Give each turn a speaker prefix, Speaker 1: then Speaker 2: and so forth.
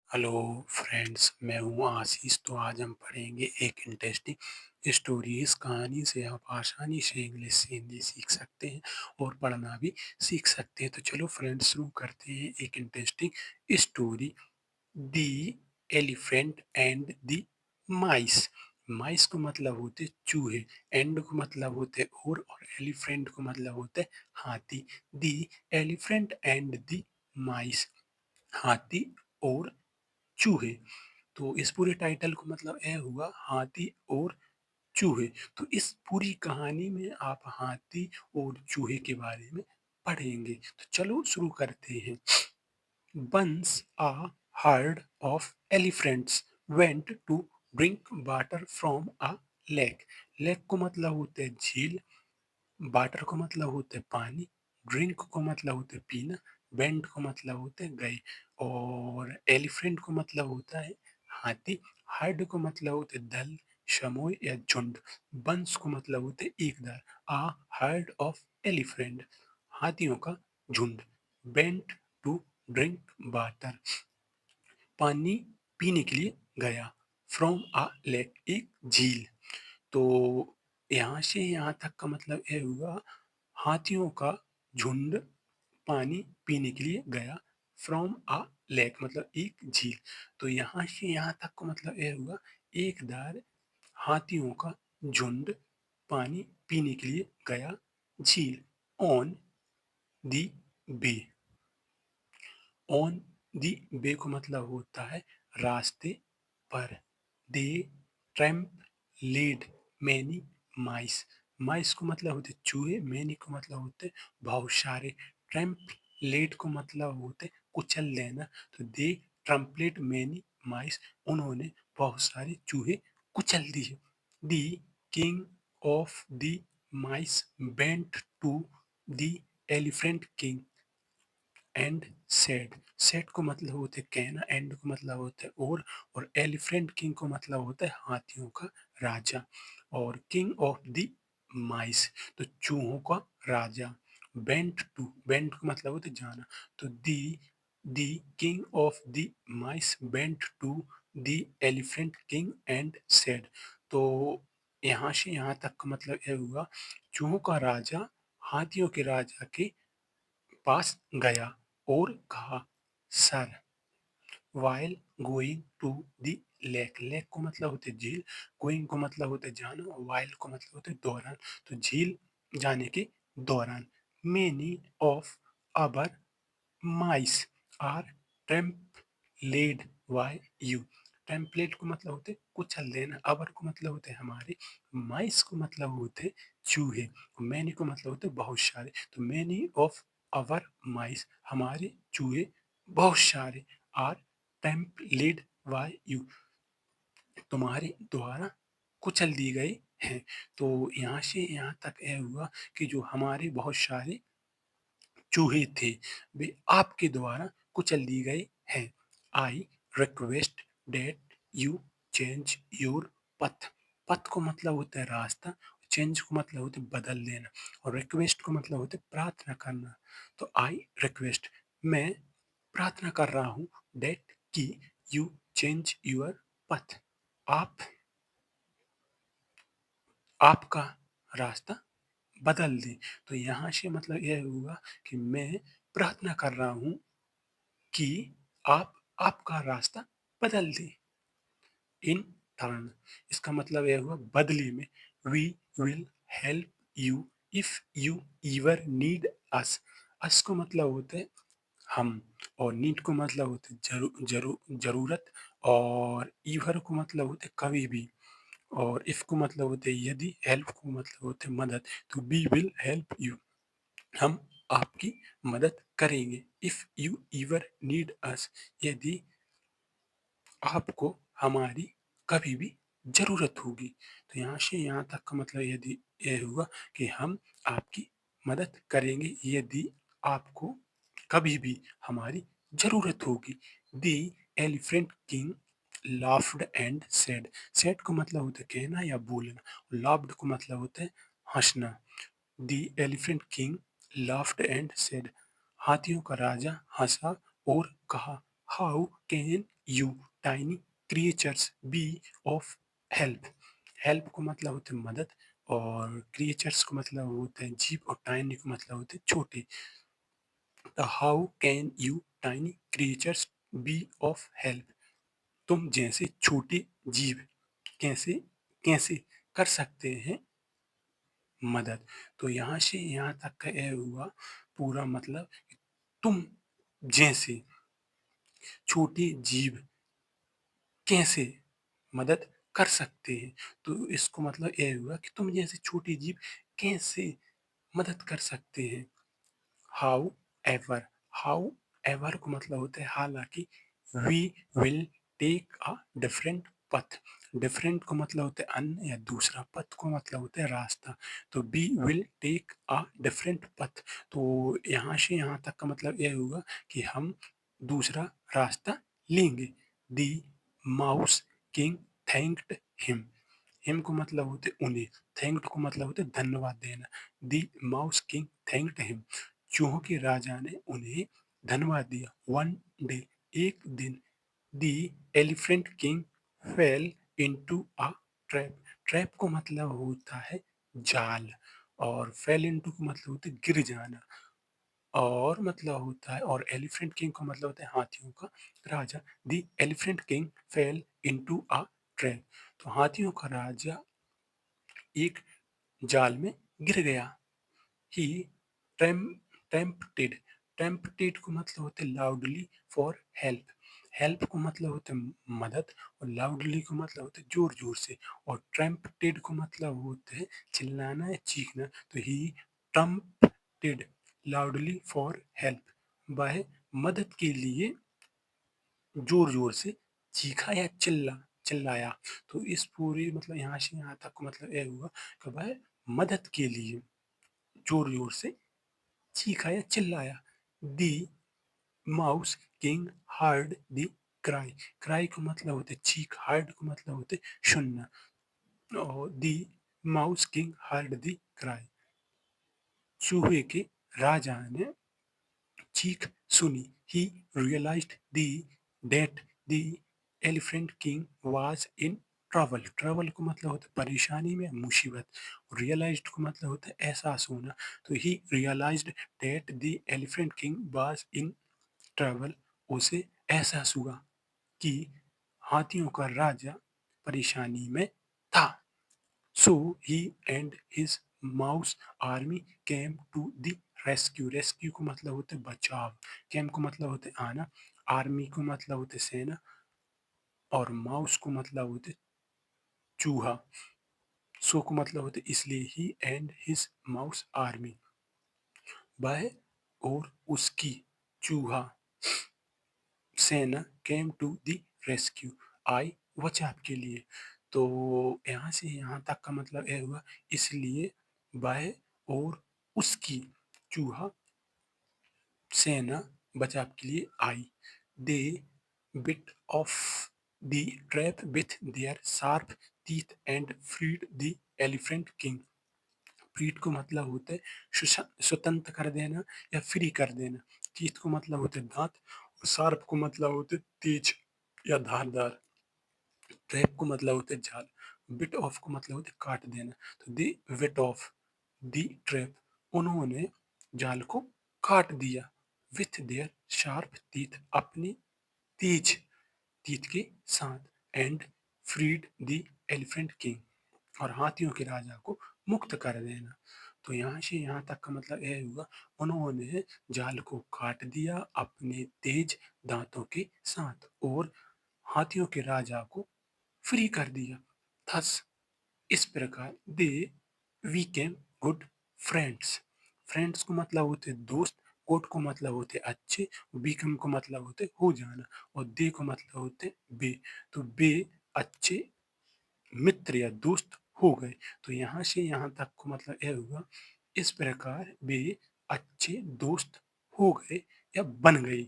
Speaker 1: Hello friends, मैं हूँ आशीष। तो आज हम पढ़ेंगे एक इंटरेस्टिंग स्टोरी। इस कहानी से आप आसानी से इंग्लिश से हिंदी सीख सकते हैं और पढ़ना भी सीख सकते हैं। तो चलो फ्रेंड्स, शुरू करते हैं एक interesting story. The elephant and the mice. Mice को मतलब होते चूहे, एंड को मतलब होते और एलिफेंट को मतलब होते हाथी। दी एलिफेंट एंड द माइस, हाथी और चूहे। तो इस पूरे टाइटल को मतलब यह हुआ, हाथी और चूहे। तो इस पूरी कहानी में आप हाथी और चूहे के बारे में पढ़ेंगे। तो चलो शुरू करते हैं। Once a herd of elephants went to drink water from a lake. Lake को मतलब होते हैं झील, वाटर को मतलब होते हैं पानी, ड्रिंक को मतलब होते हैं पीना, वेंट को मतलब होते हैं गए, और एलिफेंट को मतलब होता है हाथी, हर्ड को मतलब होते हैं दल, समूह या झुंड, बंस को मतलब होते हैं एक दल। आ हर्ड ऑफ एलिफेंट, हाथियों का झुंड। वेंट टू ड्रिंक वाटर, पानी पीने के लिए गया। फ्रॉम अ लेक, एक झील। तो यहाँ से यहाँ तक का मतलब ये हुआ, हाथियों का झुंड पानी पीने के लिए गया। फ्रॉम अ लेक मतलब एक झील। तो यहाँ से यहाँ तक का मतलब ये हुआ, एक दार हाथियों का झुंड पानी पीने के लिए गया झील। On the bay, on the वे को मतलब होता है रास्ते पर। दे ट्रैम्प लेड मैनी माइस, माइस को मतलब होते चूहे, मैनी को मतलब होते बहुत सारे, ट्रैम्प लेड को मतलब होते कुचल देना। तो दे ट्रम्पलेट मैनी माइस, उन्होंने बहुत सारे चूहे कुचल दिए। The king of the mice went to the elephant king and said. Said को मतलब होते कहना, एंड को मतलब होता है और एलिफेंट किंग को मतलब होता है हाथियों का राजा, और किंग ऑफ द माइस तो चूहों का राजा। बेंट टू, बेंट को मतलब होता है जाना। तो the king of the mice went to the elephant king and said. तो यहाँ से यहाँ तक का मतलब यह हुआ, चूहों का राजा हाथियों के राजा के पास गया और कहा, sir, while going to the lake. Lake को मतलब होते झील, गोइंग को मतलब होते जाना, और वाइल को मतलब होते दौरान। तो झील जाने के दौरान, many of our mice are trampled by you. Trampled को मतलब होते कुचल देना, अवर को मतलब होते हमारे, माइस को मतलब होते चूहे, मैनी को मतलब होते बहुत सारे। तो मैनी ऑफ अवर माइस, हमारे चूहे बहुत सारे, आर टेम्पलेड बाय यू, तुम्हारे द्वारा कुचल दिए गए हैं। तो यहाँ से यहाँ तक यह हुआ कि जो हमारे बहुत सारे चूहे थे, वे आपके द्वारा कुचल दिए गए हैं। I request that you change your path. Path को मतलब होता है रास्ता, चेंज को मतलब होता है बदल देना, और रिक्वेस्ट को मतलब होता है प्रार्थना करना। तो आई रिक्वेस्ट, मैं प्रार्थना कर रहा हूँ, डेट की यू चेंज योर पथ, आप आपका रास्ता बदल दें। तो यहाँ से मतलब यह हुआ कि मैं प्रार्थना कर रहा हूँ कि आप आपका रास्ता बदल दें। इन टर्न, इसका मतलब यह हुआ बदले में, we will help you if you ever need us. Us को मतलब होता है हम, और नीड को मतलब होता है जरूरत, और ईवर को मतलब होता है कभी भी, और इफ को मतलब होते है यदि, हेल्प को मतलब होते है मदद। तो वी विल हेल्प यू, हम आपकी मदद करेंगे। इफ यू एवर नीड अस, यदि आपको हमारी कभी भी जरूरत होगी। तो यहाँ से यहाँ तक का मतलब यदि यह हुआ कि हम आपकी मदद करेंगे यदि आपको कभी भी हमारी जरूरत होगी। दी elephant king laughed and said. Said को मतलब होता है कहना या बोलना, लाफ्ड को मतलब होता है हंसना। The elephant king laughed and said, हाथियों का राजा हंसा और कहा, how can you tiny creatures be of help. Help को मतलब होते हैं मदद, और क्रिएचर्स को मतलब होते हैं जीव, और टाइनी को मतलब होते हैं छोटे। How can you tiny creatures be of help, तुम जैसे छोटे जीव कैसे कैसे कर सकते हैं मदद। तो यहाँ से यहाँ तक का यह हुआ पूरा मतलब, तुम जैसे छोटे जीव कैसे मदद कर सकते हैं। तो इसको मतलब यह हुआ कि तुम जैसे छोटे जीव कैसे मदद कर सकते हैं। हाउ एवर, हाउ एवर को मतलब होता है हालांकि। We will take a different path, different को मतलब होता है अन्य या दूसरा, पथ को मतलब होता है रास्ता। तो we will take a different path, तो यहाँ से यहाँ तक का मतलब यह होगा कि हम दूसरा रास्ता लेंगे। The mouse king thanked him, him को मतलब होते उन्हें, थैंक्ड को मतलब होते धन्यवाद देना। दी माउस किंग थैंक्ड हिम, चूहों के राजा ने उन्हें धन्यवाद दिया। वन डे, एक दिन। दी elephant king fell into a trap, trap को मतलब होता है जाल, और फेल इनटू को मतलब होता है गिर जाना, और मतलब होता है, और एलिफेंट किंग को मतलब होता है हाथियों का राजा। The elephant king fell into a trap, तो हाथियों का राजा एक जाल में गिर गया। ही टेम्पटेड, टेम्पटेड को मतलब होते लाउडली फॉर हेल्प, हेल्प को मतलब होते मदद, और लाउडली को मतलब होते जोर जोर से, और ट्रम्पटेड को मतलब होते हैं चिल्लाना या चीखना। तो ही ट्रम्पटेड लाउडली फॉर हेल्प, वह मदद के लिए जोर जोर से चीखा या चिल्लाया। तो इस पूरी मतलब यहाँ से यहाँ तक मतलब यह हुआ कि वह मदद के लिए जोर जोर से चीखा या चिल्लाया। दी mouse king heard the cry, cry को मतलब होते चीख, हर्ड को मतलब होते सुनना, और the mouse king heard the cry, चूहे के राजा ने चीख सुनी। He realised the that the elephant king was in trouble, trouble को मतलब होता है परेशानी में, मुसीबत। रियलाइज्ड को मतलब होता है एहसास होना। तो he realised that the elephant king was in trouble, उसे एहसास हुआ कि हाथियों का राजा परेशानी में था। So he and his mouse army came to the rescue, rescue को मतलब होते बचाव, केम को मतलब होते आना, आर्मी को मतलब होते सेना, और माउस को मतलब होते चूहा। सो को मतलब होते इसलिए ही एंड हिज माउस आर्मी, वह और उसकी चूहा सेना केम टू द रेस्क्यू, आई बचाव के लिए। तो यहाँ से यहाँ तक का मतलब यह हुआ, इसलिए वह और उसकी चूहा सेना बचाव के लिए आई। They bit off the trap with their sharp teeth and freed the elephant king, freed को मतलब होता है स्वतंत्र कर देना या फ्री कर देना। टीथ को मतलब होते दांत, और शार्प को मतलब होते तेज या धारदार। ट्रैप को मतलब होते जाल, बिट ऑफ को मतलब होते काट देना। तो दे विट ऑफ दी ट्रैप, उन्होंने जाल को काट दिया। विथ देयर शार्प टीथ, अपनी तेज टीथ के साथ। And freed the elephant king, और हाथियों के राजा को मुक्त कर देना। तो यहाँ से यहाँ तक का मतलब यह हुआ, उन्होंने जाल को काट दिया अपने तेज दांतों के साथ, और हाथियों के राजा को फ्री कर दिया। थस, इस प्रकार दे वीकेम गुड फ्रेंड्स, फ्रेंड्स को मतलब होते दोस्त, गुड को मतलब होते अच्छे, बीकम को मतलब होते हो जाना, और दे को मतलब होते बे। तो बे अच्छे मित्र या दोस्त हो गए। तो यहाँ से यहाँ तक को मतलब यह हुआ, इस प्रकार वे अच्छे दोस्त हो गए या बन गए।